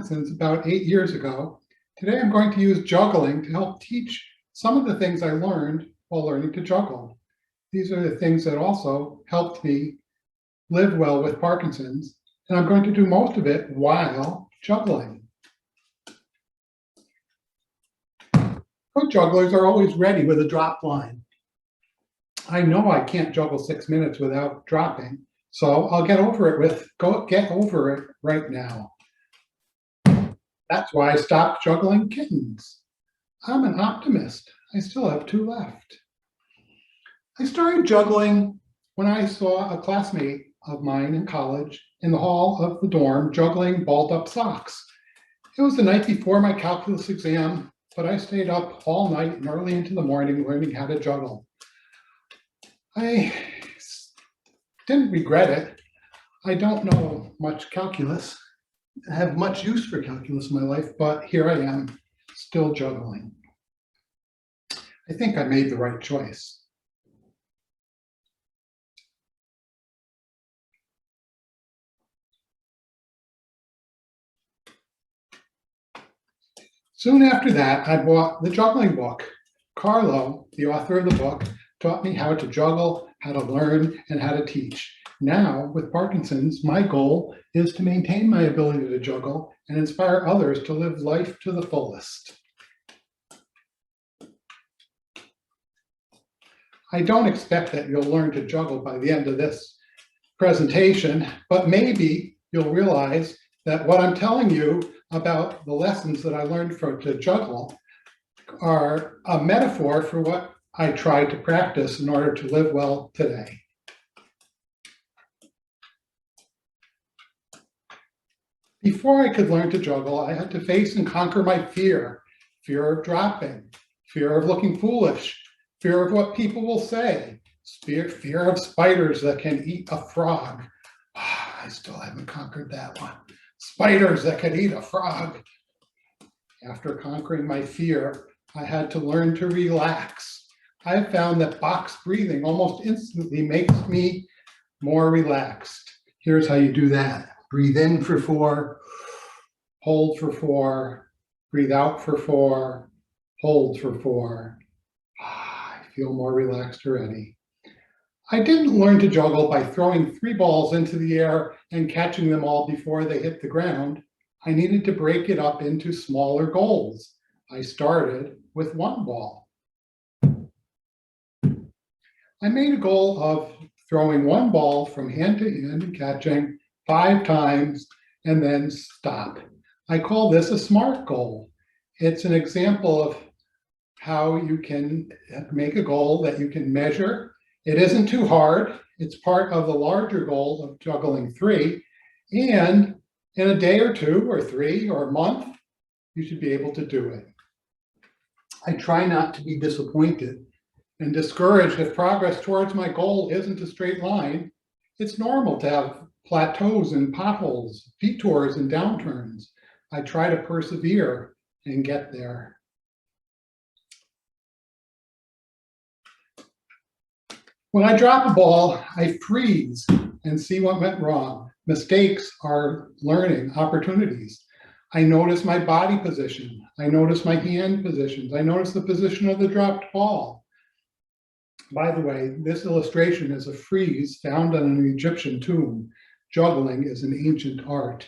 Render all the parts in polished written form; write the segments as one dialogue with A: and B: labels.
A: Since about 8 years ago. Today I'm going to use juggling to help teach some of the things I learned while learning to juggle. These are the things that also helped me live well with Parkinson's, and I'm going to do most of it while juggling. Good jugglers are always ready with a drop line. I know I can't juggle 6 minutes without dropping, so I'll get over it right now. That's why I stopped juggling kittens. I'm an optimist. I still have 2 left. I started juggling when I saw a classmate of mine in college in the hall of the dorm juggling balled up socks. It was the night before my calculus exam, but I stayed up all night and early into the morning learning how to juggle. I didn't regret it. I don't know much calculus. I have much use for calculus in my life, but here I am, still juggling. I think I made the right choice. Soon after that, I bought the juggling book. Carlo, the author of the book, taught me how to juggle, how to learn, and how to teach. Now, with Parkinson's, my goal is to maintain my ability to juggle and inspire others to live life to the fullest. I don't expect that you'll learn to juggle by the end of this presentation, but maybe you'll realize that what I'm telling you about the lessons that I learned to juggle are a metaphor for what I try to practice in order to live well today. Before I could learn to juggle, I had to face and conquer my fear of dropping, fear of looking foolish, fear of what people will say, fear of spiders that can eat a frog. I still haven't conquered that one. Spiders that can eat a frog. After conquering my fear, I had to learn to relax. I found that box breathing almost instantly makes me more relaxed. Here's how you do that. Breathe in for 4, hold for 4, breathe out for 4, hold for 4. I feel more relaxed already. I didn't learn to juggle by throwing 3 balls into the air and catching them all before they hit the ground. I needed to break it up into smaller goals. I started with 1 ball. I made a goal of throwing 1 ball from hand to hand and catching 5 times and then stop. I call this a SMART goal. It's an example of how you can make a goal that you can measure. It isn't too hard. It's part of the larger goal of juggling 3. And in a day or 2 or 3 or a month, you should be able to do it. I try not to be disappointed and discouraged if progress towards my goal isn't a straight line. It's normal to have plateaus and potholes, detours and downturns. I try to persevere and get there. When I drop a ball, I freeze and see what went wrong. Mistakes are learning opportunities. I notice my body position. I notice my hand positions. I notice the position of the dropped ball. By the way, this illustration is a frieze found on an Egyptian tomb. Juggling is an ancient art.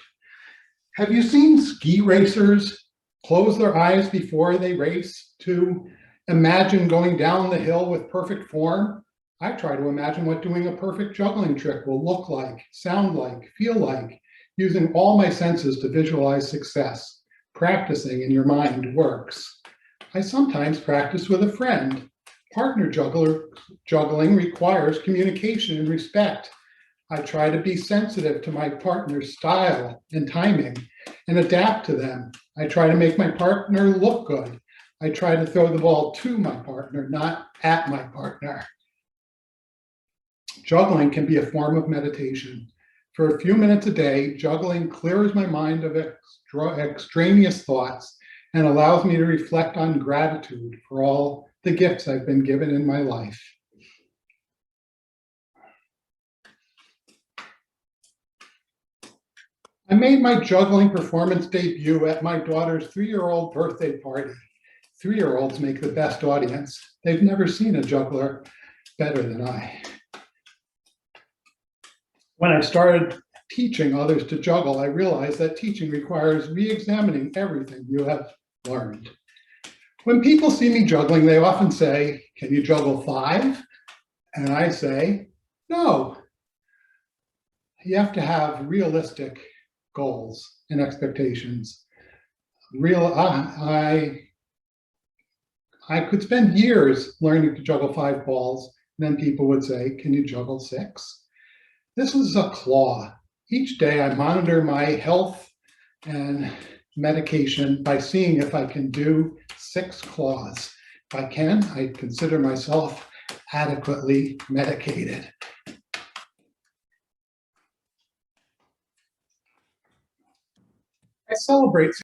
A: Have you seen ski racers close their eyes before they race to imagine going down the hill with perfect form? I try to imagine what doing a perfect juggling trick will look like, sound like, feel like, using all my senses to visualize success. Practicing in your mind works. I sometimes practice with a friend. Partner juggling requires communication and respect. I try to be sensitive to my partner's style and timing and adapt to them. I try to make my partner look good. I try to throw the ball to my partner, not at my partner. Juggling can be a form of meditation. For a few minutes a day, juggling clears my mind of extraneous thoughts and allows me to reflect on gratitude for all the gifts I've been given in my life. I made my juggling performance debut at my daughter's 3-year-old birthday party. 3-year-olds make the best audience. They've never seen a juggler better than I. When I started teaching others to juggle, I realized that teaching requires re-examining everything you have learned. When people see me juggling, they often say, "Can you juggle 5?" And I say, "No." You have to have realistic goals and expectations. I could spend years learning to juggle 5 balls, and then people would say, "Can you juggle 6?" This is a claw. Each day I monitor my health and medication by seeing if I can do 6 claws. If I can, I consider myself adequately medicated. I celebrate